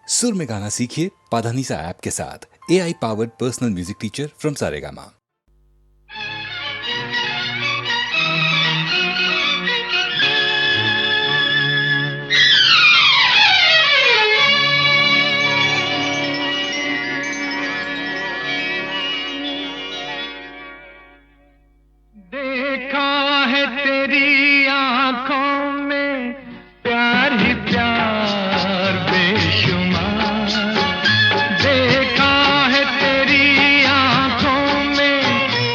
सुर में गाना सीखिए पाधानीसा ऐप के साथ। AI powered personal music teacher from Saregama. देखा है तेरी आंखों में प्यार ही प्यार बेशुमार। देखा है तेरी आंखों में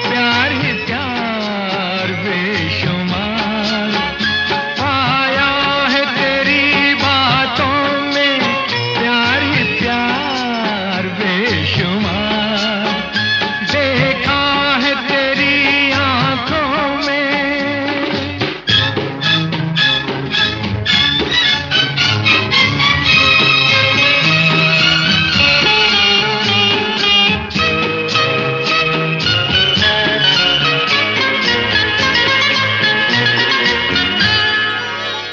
प्यार ही प्यार बेशुमार। पाया है तेरी बातों में प्यार ही प्यार बेशुमार। देखा है तेरी आंखों में।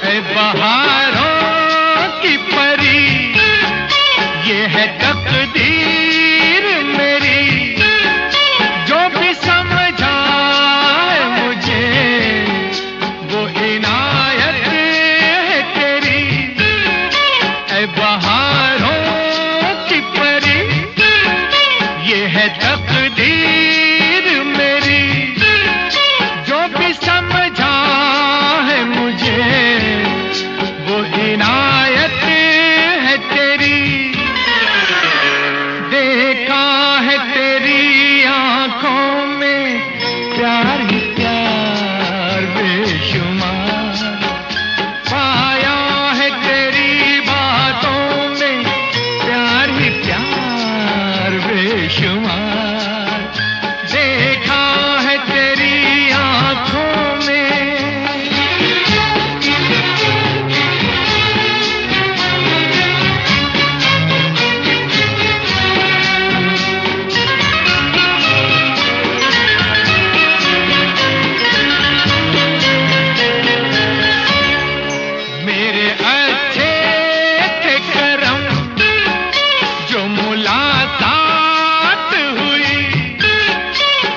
ऐ बहारों की परी, ये है तकदीर मेरी। जो भी समझा है मुझे वो इनायत है तेरी। ऐ बहारों की परी, ये है तकदीर मेरी। जो भी समझा है मुझे वो इनायत है तेरी। देखा है तेरी आंखों में प्यार ही प्यार बेशुमार। पाया है तेरी बातों में प्यार ही प्यार बेशुमार। देखा है तेरी आंखों में। मेरे अच्छे थे करम जो मुलाकात हुई।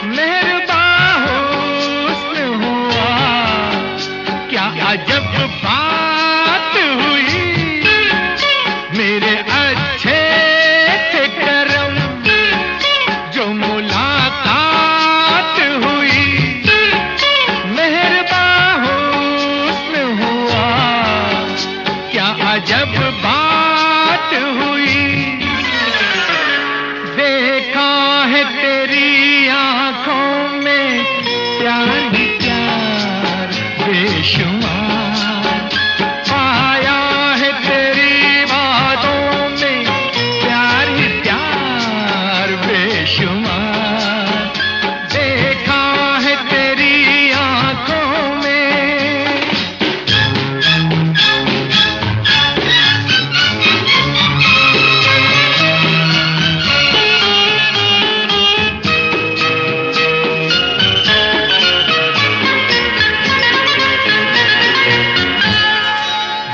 मेहरबान हुस्न हुआ, क्या अजब बात हुई। मेरे अच्छे थे करम जो मुलाकात हुई। मेहरबान हुस्न हुआ, क्या अजब बात हुई। देखा है तेरी आंखों में प्यार ही प्यार बेशुमार। पाया है तेरी बातों में प्यार ही प्यार बेशुमार। देखा है तेरी आंखों में।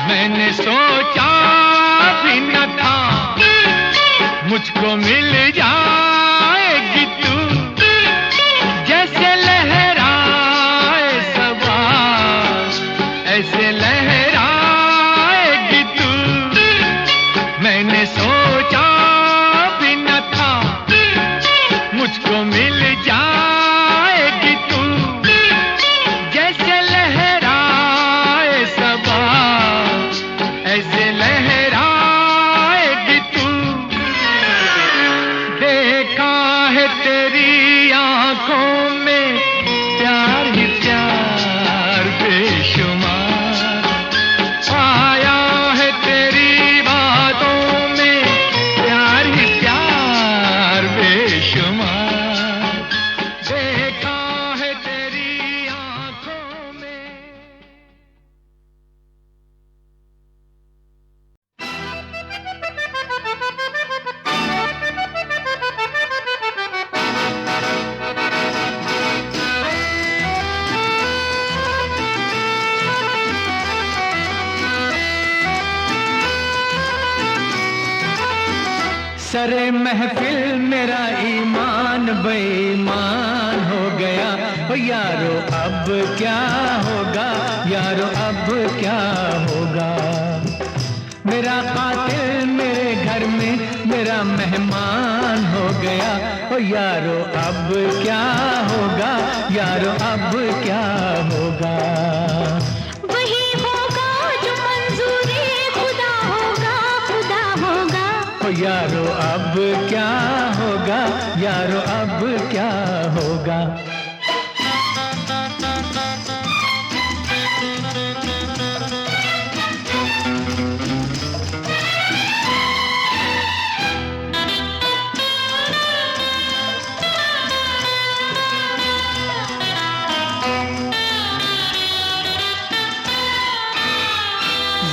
मैंने सोचा भी न था मुझको मिल जाएगी तू। जैसे लहराए सबा ऐसे लहराएगी तू। मैंने सोचा भी न था मुझको मिल जाएगी तू। जैसे लहराए सबा ऐसे लहराएगी तू। देखा है तेरी आंखों में प्यार ही प्यार बेशुमार। पाया है तेरी बातों में सरे महफिल मेरा ईमान बेईमान हो गया। ओ यारो अब क्या होगा, यारो अब क्या होगा। मेरा कातिल मेरे घर में मेरा मेहमान हो गया। ओ यारो अब क्या होगा, यारो अब क्या होगा। वही होगा जो मंजूरी खुदा होगा, खुदा होगा। ओ यारो अब क्या होगा, यारो अब क्या होगा।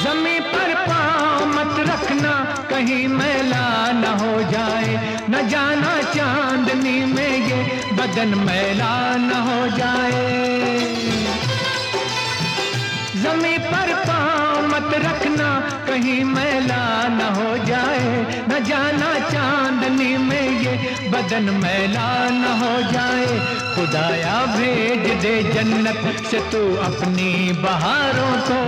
ज़मीं पर पाँव मत रखना कहीं मैला न हो जाए, न जाना चांदनी में ये बदन मैला न हो जाए। ज़मीं पर पाँव मत रखना कहीं मैला न हो जाए, न जाना चांदनी में ये बदन मैला न हो जाए। खुदाया भेज दे जन्नत से तू अपनी बहारों को,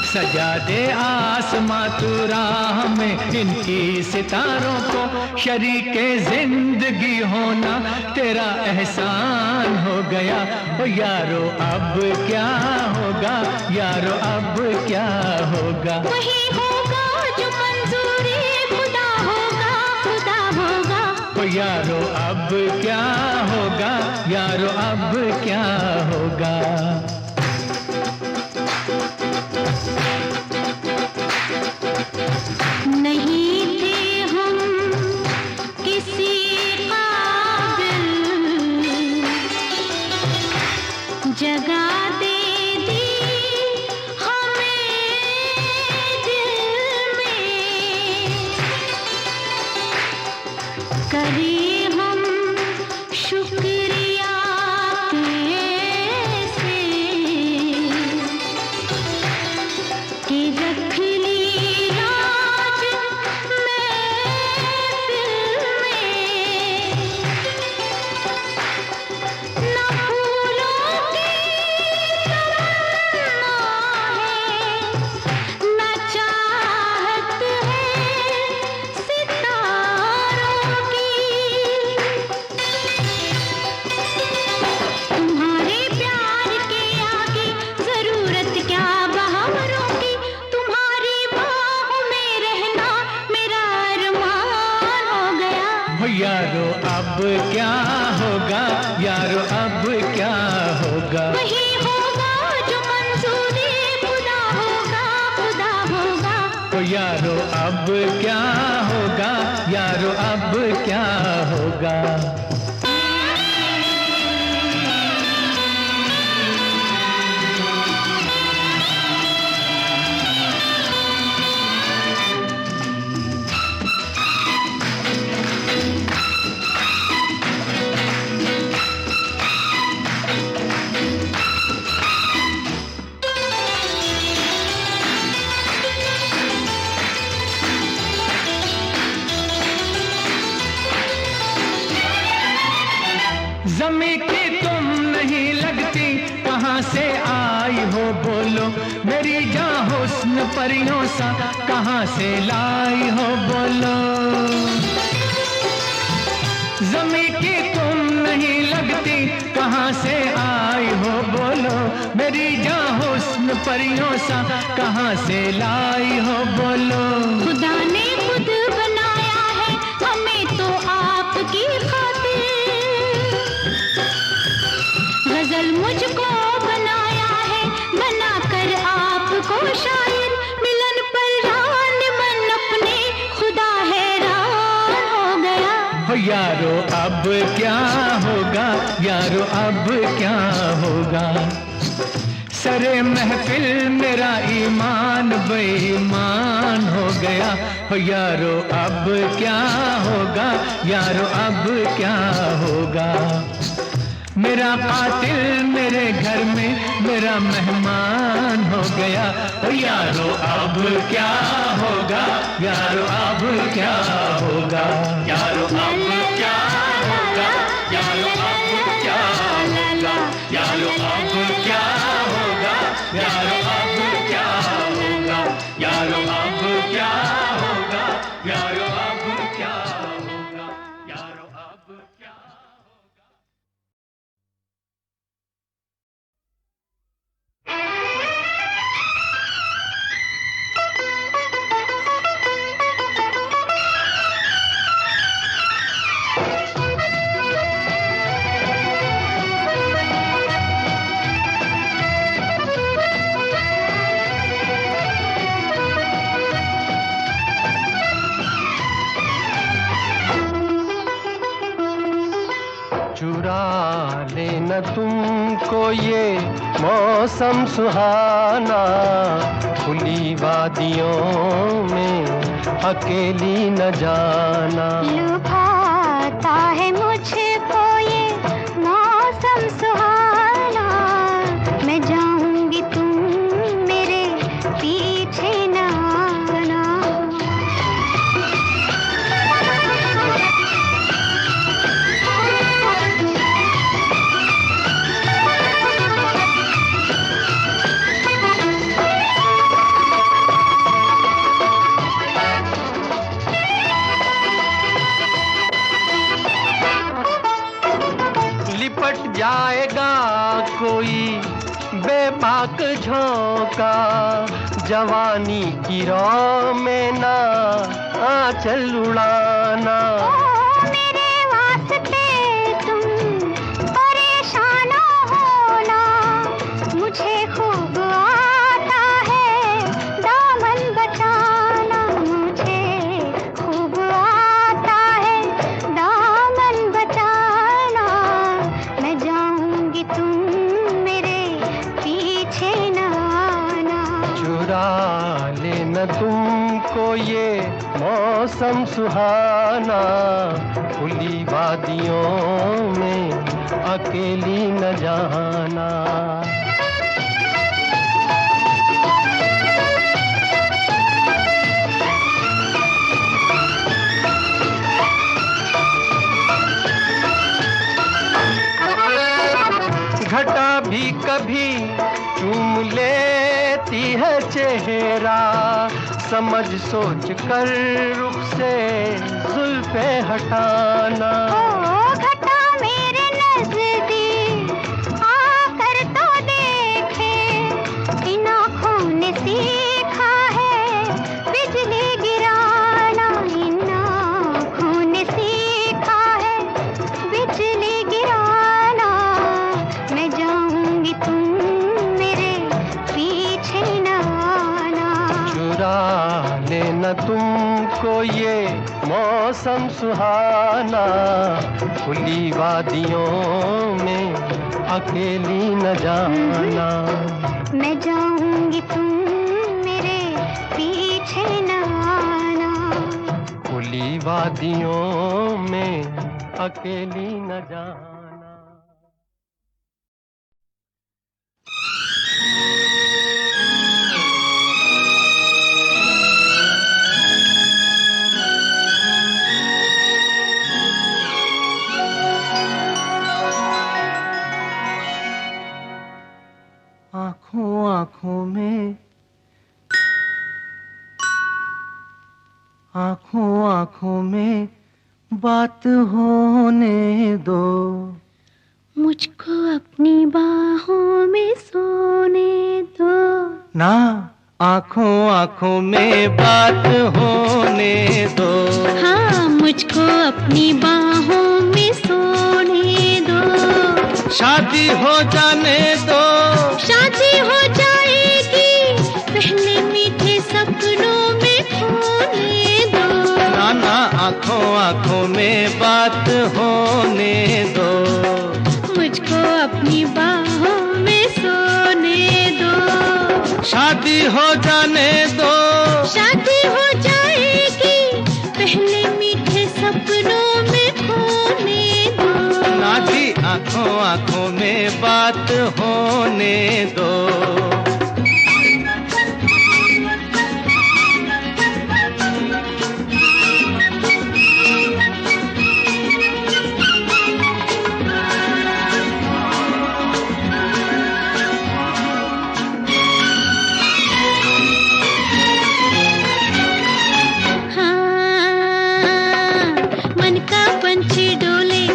सजा दे आसमां तू राह में इनकी सितारों को। शरीके जिंदगी होना तेरा एहसान हो गया। ओ यारो अब क्या होगा, यारो अब क्या होगा। वही होगा जो मंजूरी खुदा होगा, खुदा होगा। ओ यारो अब क्या होगा, यारो अब क्या होगा। नहीं थे हम किसी काबिल, जगह दे दी हमें दिल में। करें हम शुक्रिया कैसे कि रख ली राज महफिल में। न फूलों की तमन्ना है, न चाहत है सितारों की। तुम्हारे प्यार के आगे जरूरत क्या बहारों की। तुम्हारी बाहों में रहना मेरा अरमान हो गया। ओ यारो अब क्या होगा, यारो अब क्या होगा। वही होगा जो मंजूरी खुदा होगा, खुदा होगा। ओ यारो अब क्या होगा, यारो अब क्या होगा। ज़मीं की तुम नहीं लगती कहाँ से आई हो बोलो। मेरी जान हुस्न परियों सा कहाँ से लाई हो बोलो। ज़मीं की तुम नहीं लगती कहाँ से आई हो बोलो। मेरी जान हुस्न परियों सा कहाँ से लाई हो बोलो। खुदा ने खुद बनाया है हमें तो आपकी खातिर। गजल मुझको बनाया है बनाकर आपको शायर। मिलन पर रान मन अपने खुदा हैरान हो गया। हो यारो अब क्या होगा, यारो अब क्या होगा। सरे महफिल मेरा ईमान बेईमान हो गया। हो यारो अब क्या होगा, यारो अब क्या होगा। मेरा कातिल मेरे घर में मेरा मेहमान हो गया। ओ यारो अब क्या होगा, यारो अब क्या होगा, यारो अब क्या होगा, यारो अब क्या होगा, यारो अब क्या होगा, यारो अब क्या होगा, यारो अब क्या होगा, यारो अब क्या होगा, यारो अब क्या। चुरा लेना तुमको ये मौसम सुहाना, खुली वादियों में अकेली न जाना। लुभाता है मुझको ये मौसम सुहाना, मैं जाऊंगी तुम मेरे पीछे न आना। लिपट जाएगा कोई बेबाक झोंका, जवानी की रौ में ना आंचल उड़ाना। मेरे वास्ते तुम परेशान होना, मुझे खूब आता है दामन बचाना, मुझे खूब आता है दामन बचाना। मैं जाऊंगी तुम मेरे पीछे न आना। चुरा लेना तुमको ये मौसम सुहाना, खुली वादियों में अकेली न जाना। घटा भी कभी चूम लेती है चेहरा, समझ सोच कर रुख से जुल्फे हटाना। ओ घटा मेरे नजदीक आकर तो देखे, इन आँखों ने सीखा है बिजली गिराना, इन आँखों ने सीखा है बिजली गिराना। मैं जाऊंगी तुम मेरे पीछे न आना। चुरा लेना तुमको ये मौसम सुहाना, खुली वादियों में अकेली न जाना। मैं जाऊंगी तुम मेरे पीछे न आना। खुली वादियों में अकेली न जाना। आँखों आँखों में, आँखों आँखों में बात होने दो, मुझको अपनी बाहों में सोने दो। ना आँखों आँखों में बात होने दो। हाँ मुझको अपनी बाहों में सोने दो। शादी हो जाने दो, शादी हो जाएगी पहले मीठे सपनों में खोने दो। ना ना आँखों आँखों में बात होने दो, मुझको अपनी बाहों में सोने दो। शादी हो जाने दो, शादी हो जाएगी पहले मीठे सपनों में खोने दो। ना जी आँखों आँखों में बात होने दो।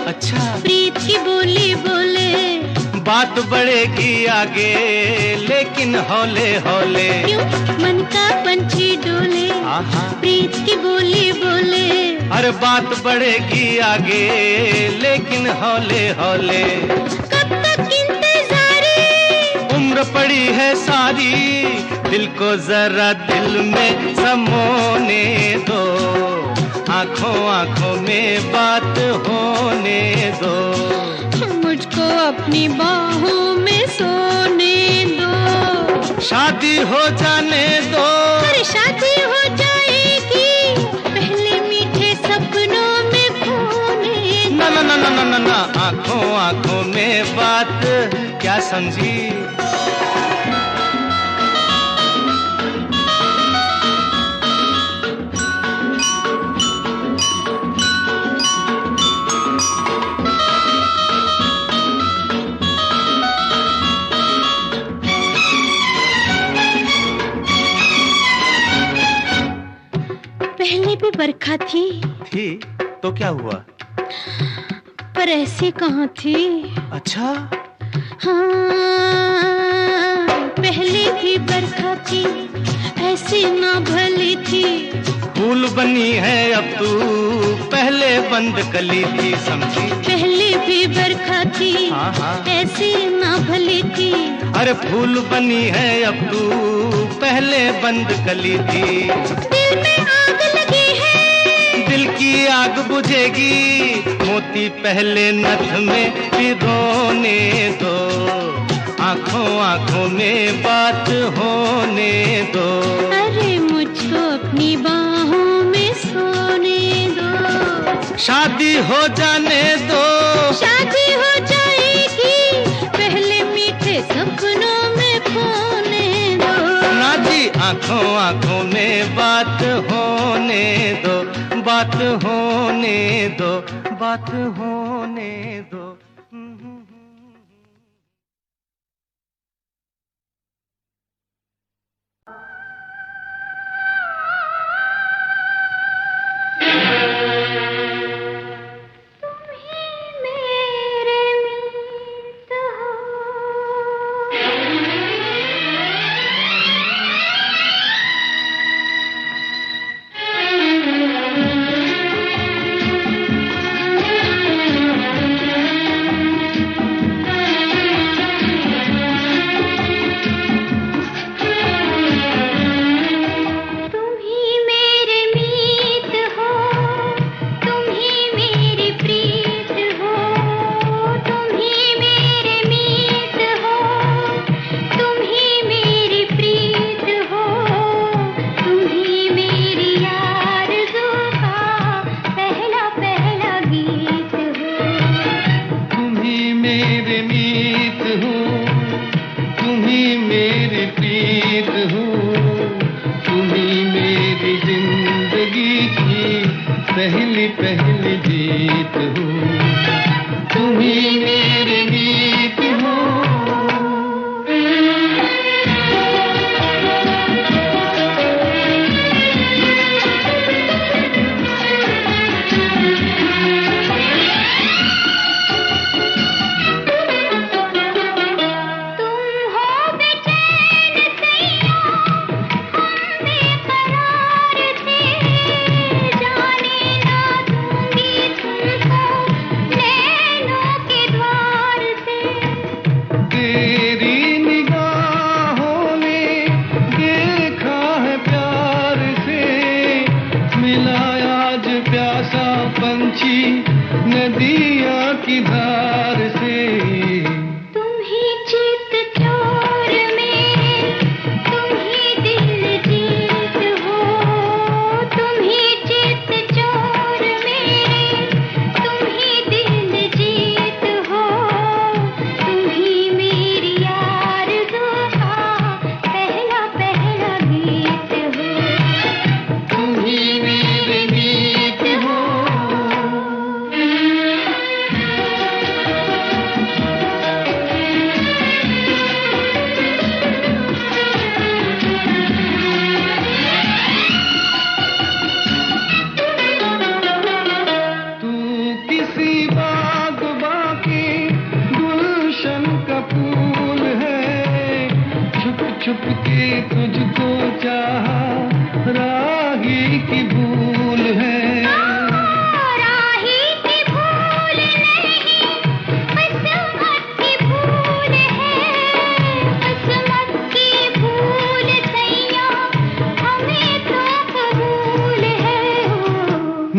अच्छा, प्रीत की बोली बोले, बात बढ़ेगी आगे लेकिन हौले हौले। क्यों मन का पंछी डोले, प्रीत की बोली बोले। अरे बात बढ़ेगी आगे लेकिन हौले हौले। कब तक इंतजारी, उम्र पड़ी है सारी, दिल को जरा दिल में समोने दो। आंखों आंखों में बात होने दो। मुझको अपनी बाहों में सोने दो। शादी हो जाने दो। अरे शादी हो जाएगी, पहले मीठे सपनों में खोने दो। ना ना ना ना ना ना, आंखों आंखों में बात क्या समझी। पहले भी बरखा थी तो क्या हुआ? पर ऐसी कहाँ थी। अच्छा, हाँ, पहले भी बरखा थी, ऐसी ना भली थी। फूल बनी है अब तू, पहले बंद कली थी, समझी। पहले भी बरखा थी, ऐसी ना भली थी। अरे फूल बनी है अब तू, पहले बंद कली थी। दिल में आग लगी है, दिल की आग बुझेगी, मोती पहले नथ में पिरोने दो। आंखों आंखों में बात होने दो। अरे मुझको अपनी बाहों में सोने दो। शादी हो जाने दो। शादी हो जाएगी, पहले मीठे सपनों में खोने दो। ना जी, आंखों आंखों में बात होने दो। बात होने दो, बात होने दो। पहली पहली जीत हो, तुम ही मेरे मीत हो। नदिया की धार से तुम ही चित चोर मेरे, तुम ही दिल जीत हो। तुम ही चित चोर मेरे, तुम ही दिल जीत हो। तुम ही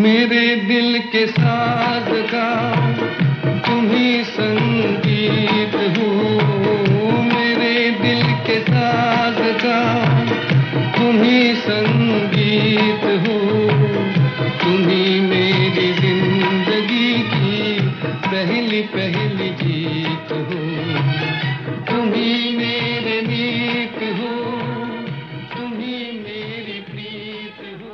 मेरे दिल के साज का तुम ही संगीत हो, मेरे दिल के साज का तुम ही संगीत हो, तुम ही मेरी जिंदगी की पहली पहली जीत हो, तुम ही मेरे मीत हो, तुम ही मेरी प्रीत हो।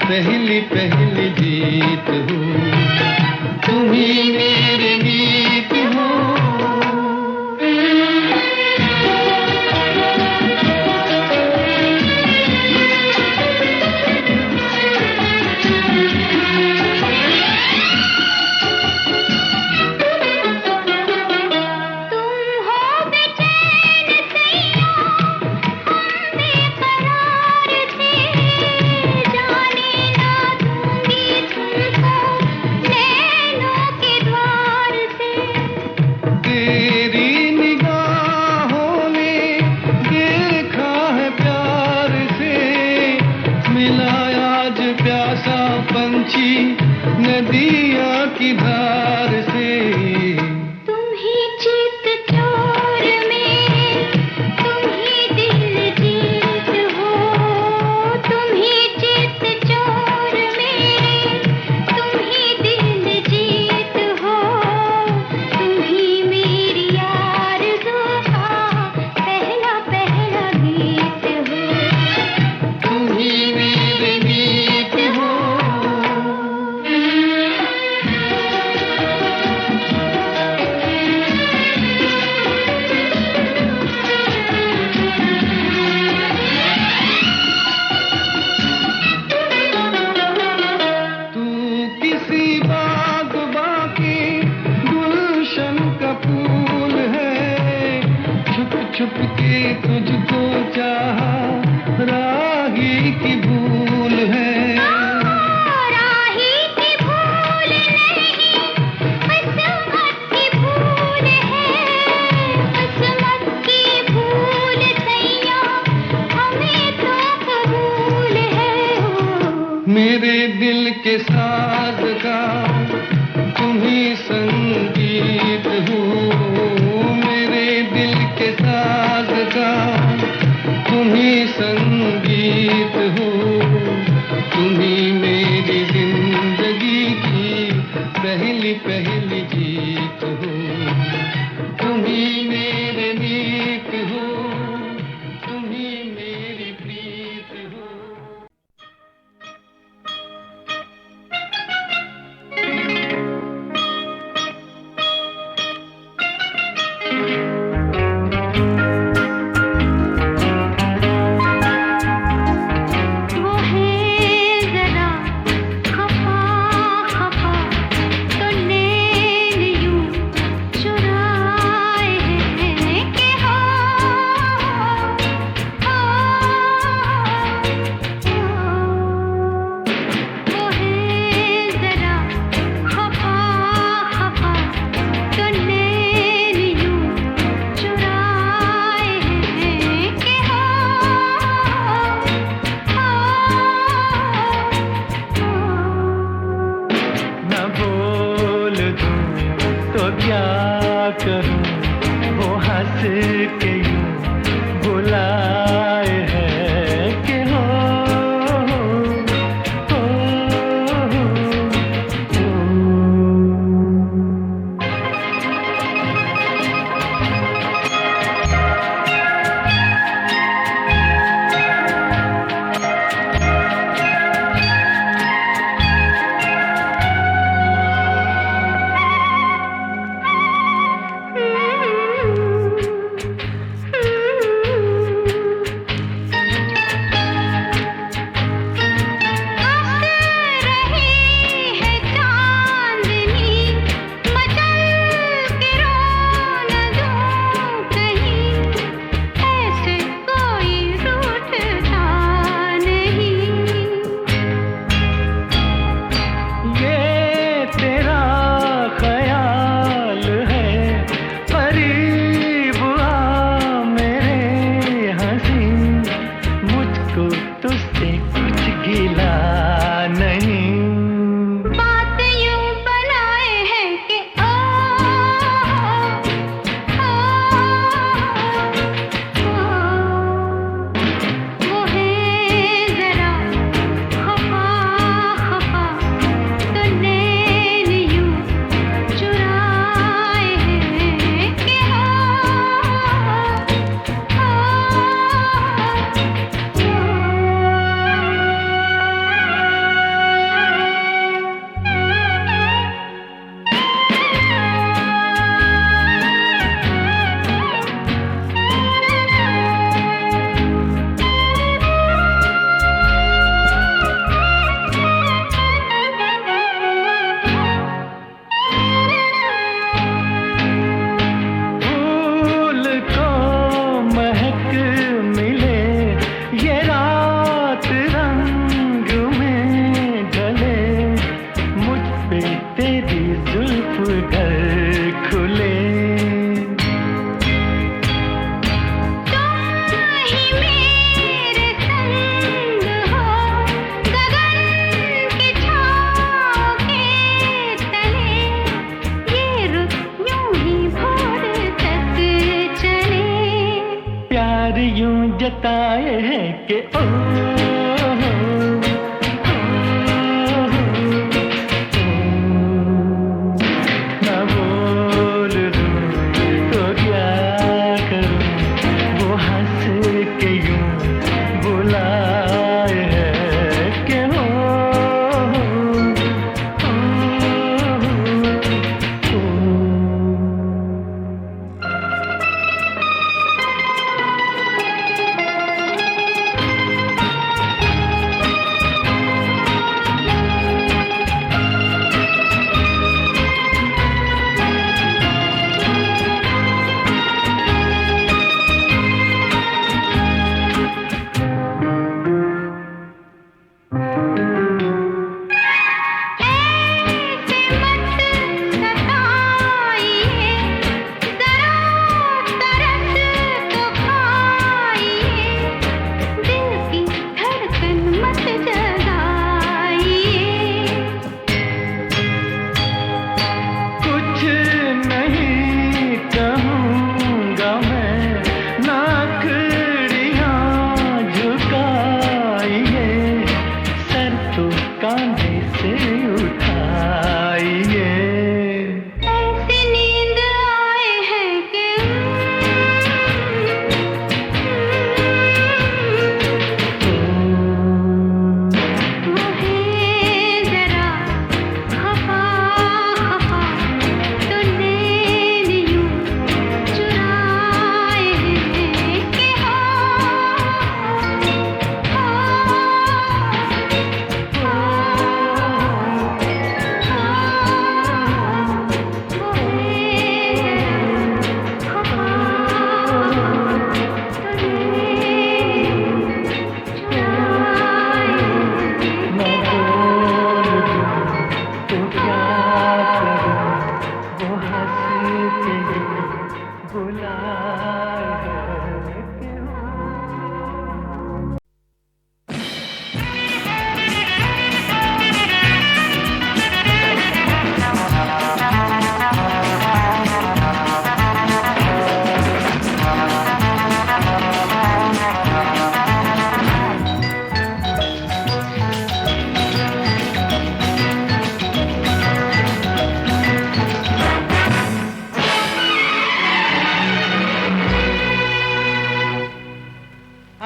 पहली पहली जीत हो, तुम ही मेरे गीत हो। नदिया की धार से तुम ही चित चोर मेरे, तुम ही दिल जीत हो, तुम ही चित चोर मेरे, तुम ही दिल जीत हो, तुम ही मेरी आरज़ू का पहला पहला गीत हो, तुम ही मेरे गीत हो। छुप के तुझको चाहा, राही की भूल है, राही की भूल नहीं, किस्मत की भूल है, किस्मत की भूल सैया हमें तो कबूल है। मेरे दिल के साज का तुम ही संगीत हो, मेरे दिल के साज का तुम ही संगीत हो, तुम ही मेरी जिंदगी की पहली पहली जीत हो, तुम ही मेरे मीत हो, तुम ही मेरी प्रीत हो। वो है जरा खफा खफा तो प्यार यूं जताए है कि ओ ना बोल दूं तो क्या करूं, वो हंस के यूं बुलाए है कि ओ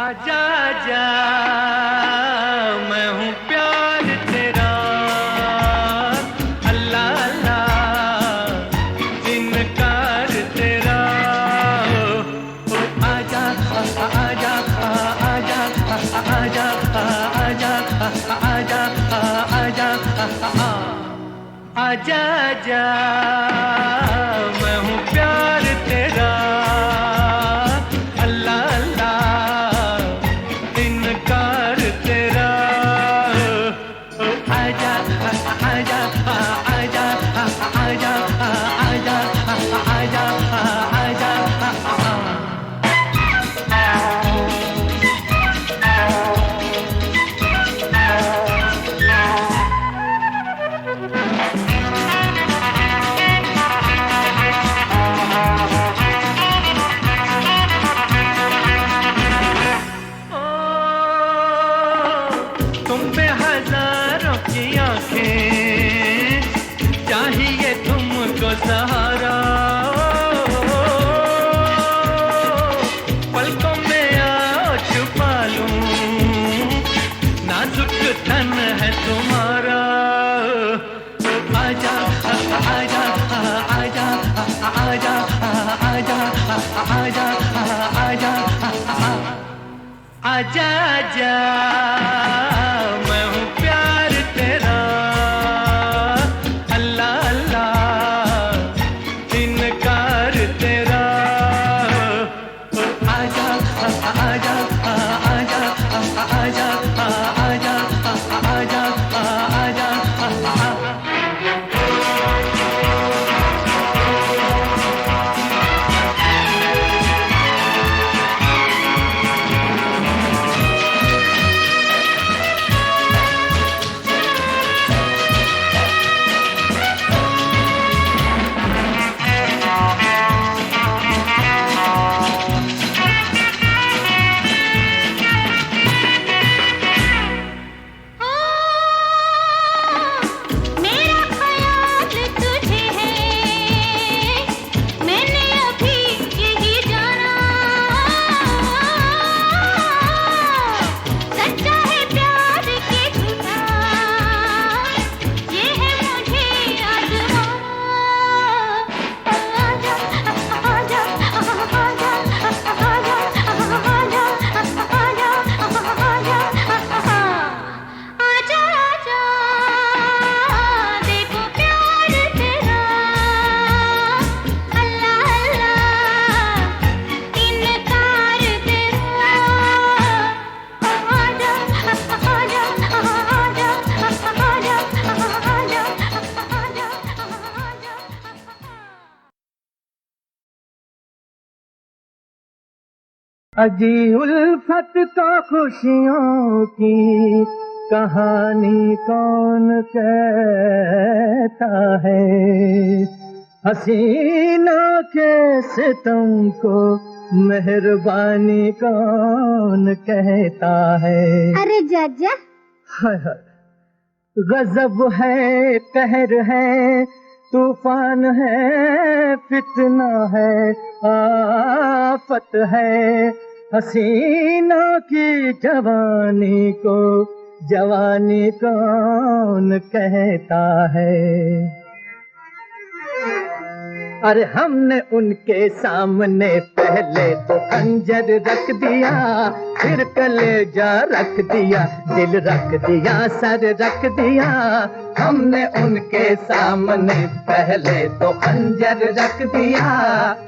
आजा आजा मैं हूँ प्यार तेरा, अल्लाह अल्लाह इनकार तेरा। ओ आजा आजा आजा आजा आजा आजा आजा आजा आजा मैं हूँ प्यार तेरा, तुम पे हजारों की आंखें, चाहिए तुमको सहारा। पलकों में आओ छुपा लूं, नाजुक तन है तुम्हारा। आजा आजा आजा आजा आजा आजा आजा आजा आजा मैं हूँ प्यार तेरा, अल्लाह अल्लाह इनकार तेरा। आजा आजा आजा आजा आजा आजा आजा अजी उल्फत तो खुशियों की कहानी कौन कहता है, हसीनों के सितम को मेहरबानी कौन कहता है। अरे जाजा, हाय हाय, गजब है, कहर है, तूफान है, फितना है, आफत है, हसीना की जवानी को जवानी कौन कहता है। अरे हमने उनके सामने पहले तो खंजर रख दिया, फिर कलेजा रख दिया, दिल रख दिया, सर रख दिया। हमने उनके सामने पहले तो खंजर रख दिया,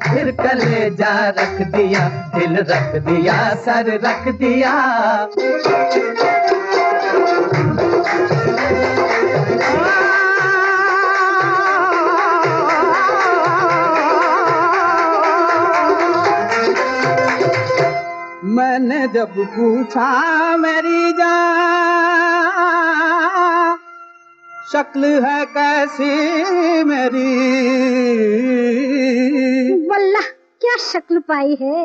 फिर कलेजा रख दिया, दिल रख दिया, सर रख दिया। मैंने जब पूछा मेरी जान शक्ल है कैसी मेरी, वल्लाह क्या शक्ल पाई है।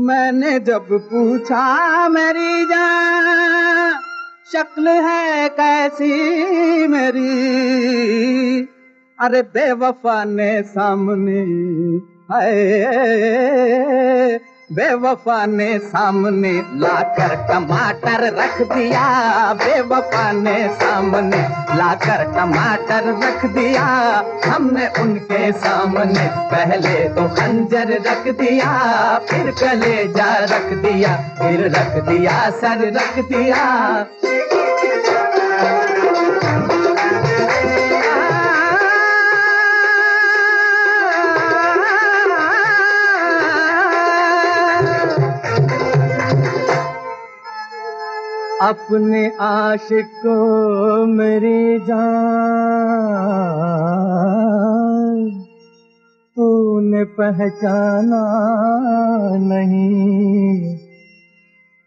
मैंने जब पूछा मेरी जान शक्ल है कैसी मेरी, अरे बेवफा ने सामने है, बेवफा ने सामने लाकर टमाटर रख दिया, बेवफा ने सामने लाकर टमाटर रख दिया। हमने उनके सामने पहले तो खंजर रख दिया, फिर कलेजा रख दिया, फिर रख दिया, सर रख दिया। अपने आशिक को मेरी जान तूने पहचाना नहीं,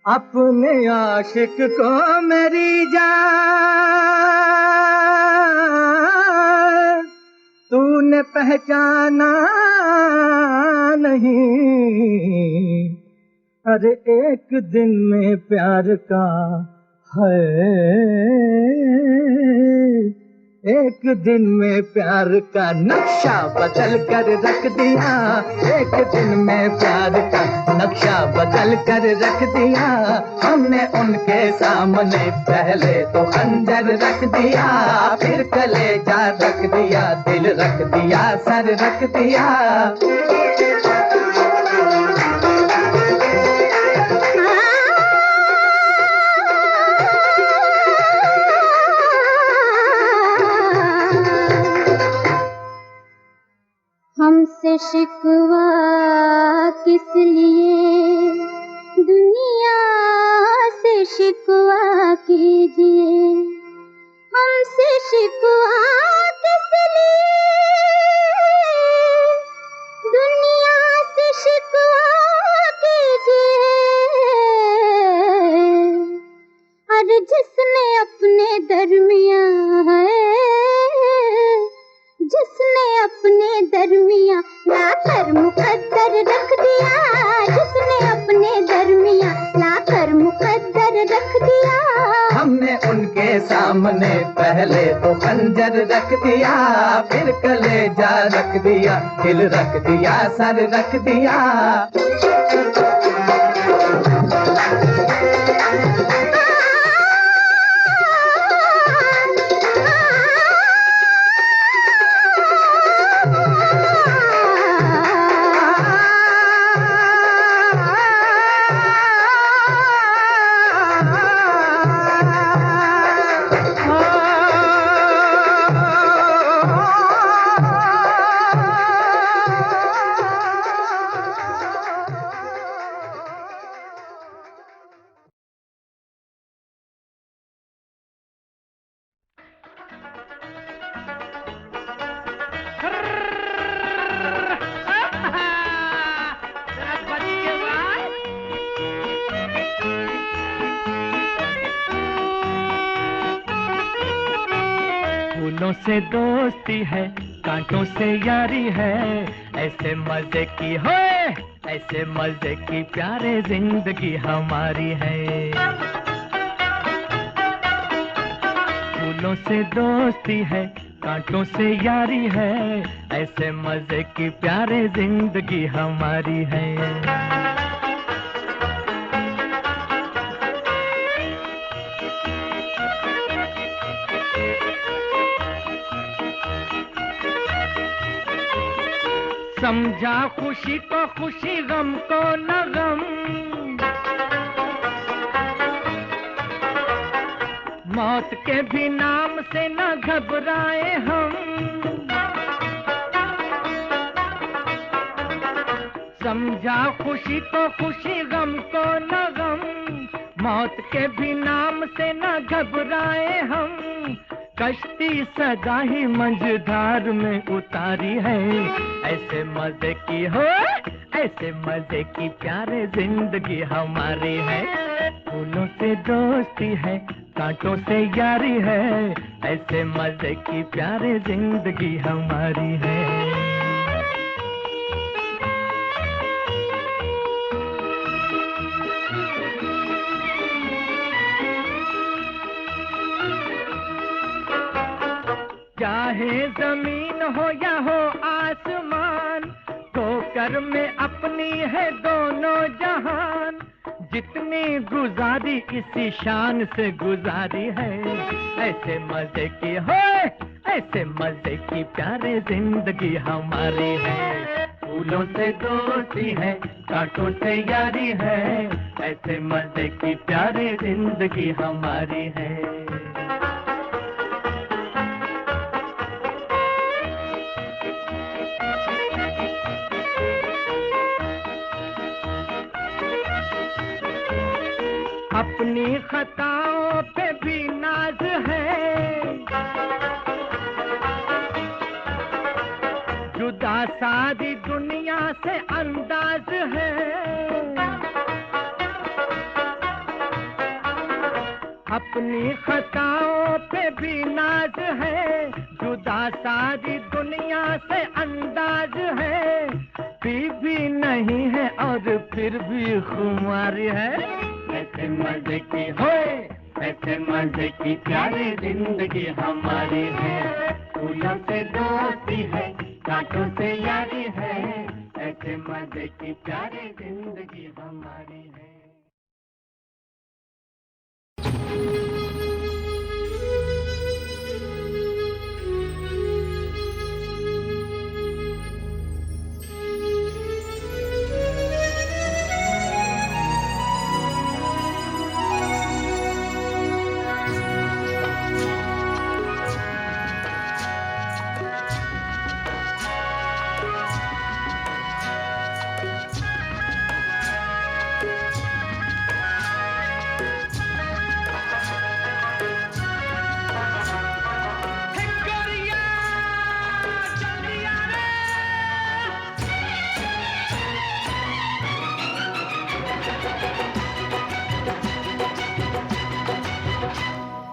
अपने आशिक को मेरी जान तूने पहचाना नहीं। अरे एक दिन में प्यार का है, एक दिन में प्यार का नक्शा बदल कर रख दिया, एक दिन में प्यार का नक्शा बदल कर रख दिया। हमने उनके सामने पहले तो खंजर रख दिया, फिर कलेजा रख दिया, दिल रख दिया, सर रख दिया। हमसे शिकवा किस लिए, दुनिया से शिकवा कीजिए। हमसे शिकवा किस लिए, दुनिया से शिकवा कीजिए। अरे जिसने अपने दरमियां है, जिसने अपने दरमियां लाकर मुकद्दर रख दिया, जिसने अपने दरमियां लाकर मुकद्दर रख दिया। हमने उनके सामने पहले तो खंजर रख दिया, फिर कलेजा रख दिया, दिल रख दिया, सर रख दिया। फूलों से दोस्ती है, कांटों से यारी है, ऐसे मजे की हो, ऐसे मजे की प्यारे जिंदगी हमारी है। फूलों से दोस्ती है, कांटों से यारी है, ऐसे मजे की प्यारे जिंदगी हमारी है। समझा खुशी को खुशी, गम को न गम, मौत के भी नाम से न घबराए हम। समझा खुशी को खुशी, गम को न गम, मौत के भी नाम से न घबराए हम। कश्ती सदा ही मंझधार में उतारी है, ऐसे मजे की हो, ऐसे मजे की प्यारे जिंदगी हमारी है। फूलों से दोस्ती है, कांटों से यारी है, ऐसे मजे की प्यारे जिंदगी हमारी है। चाहे जमीन हो या हो आसमान, ठोकर में अपनी है दोनों जहान। जितनी गुजारी इसी शान से गुजारी है, ऐसे मजे की हो, ऐसे मजे की प्यारे जिंदगी हमारी है। फूलों से दोस्ती है, कांटों से यारी है, ऐसे मजे की प्यारे जिंदगी हमारी है। अपनी खताओं पे भी नाज है, जुदा सारी दुनिया से अंदाज है। अपनी खताओं पे भी नाज है, जुदा सारी दुनिया से अंदाज है। बीवी नहीं है और फिर भी खुमार है, ऐसे मजे की हो, ऐसे मजे की प्यारी जिंदगी हमारी है। फूलों से दोस्ती है, कांटों से यारी है, ऐसे मजे की प्यारी जिंदगी हमारी है।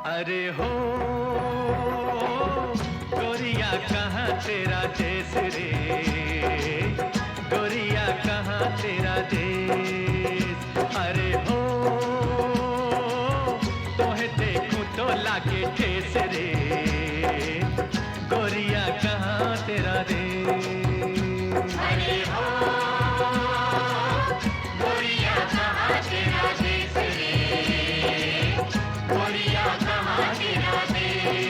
अरे हो गोरिया कहाँ तेरा देश रे, गोरिया कहाँ तेरा देश। अरे हो तोहे देखूं तो लागे ठेस रे, गोरिया कहाँ तेरा देश। अरे हो गोरिया कहाँ तेरा देश रे, गोरिया कहाँ तेरा देश।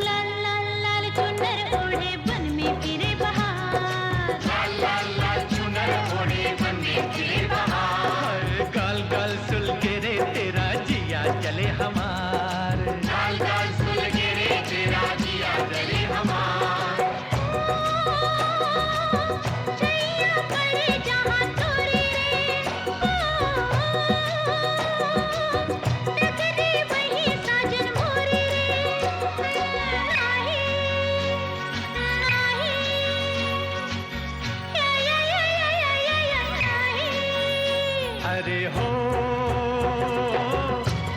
लाल लाल लाल चुनर ओढ़े बन में फिरे बहार, लाल लाल लाल चुनर ओढ़े बन में फिरे बहार। गाल गाल सुल के रे तेरा जिया जले हमार, गाल गाल सुल के रे तेरा जिया जले हमार। छैया पड़े जहाँ तोरी रे, टकरे वही साजन मोरी रे। नाही नाही नाही। अरे हो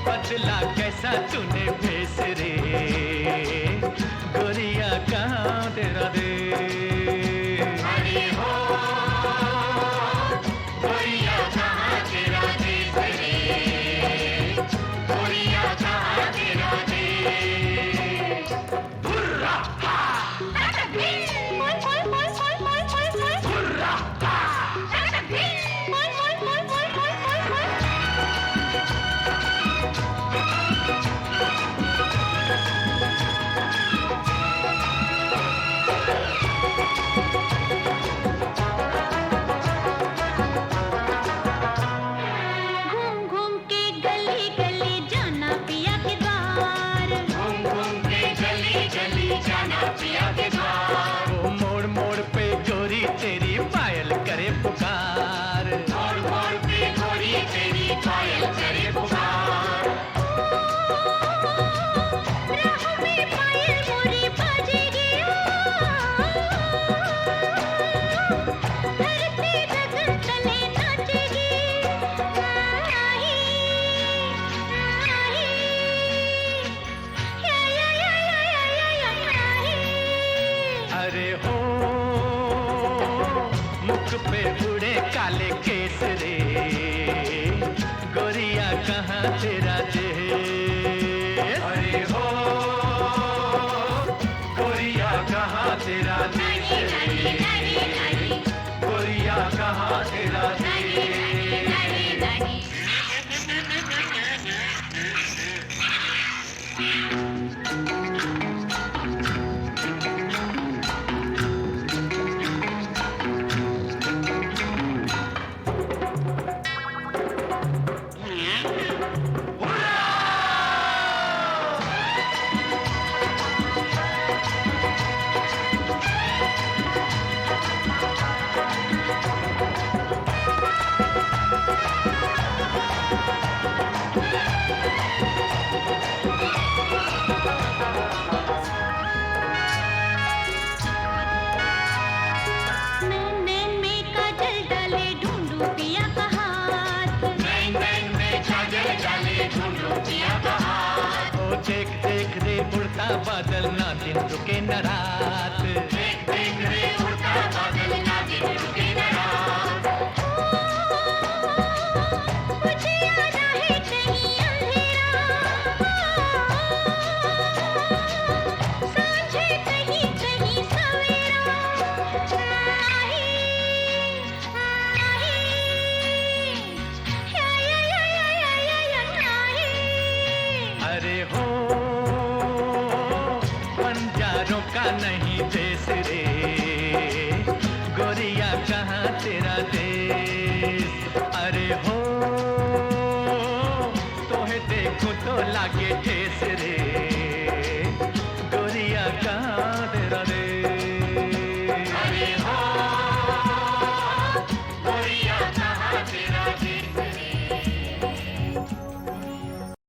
बदला कैसा तूने भेस रे, तेरा देश। अरे हो गोरिया कहाँ तेरा देश, गोरिया कहाँ तेरा देश। देख देख रे उड़ता बादल, ना दिन रुके न रात।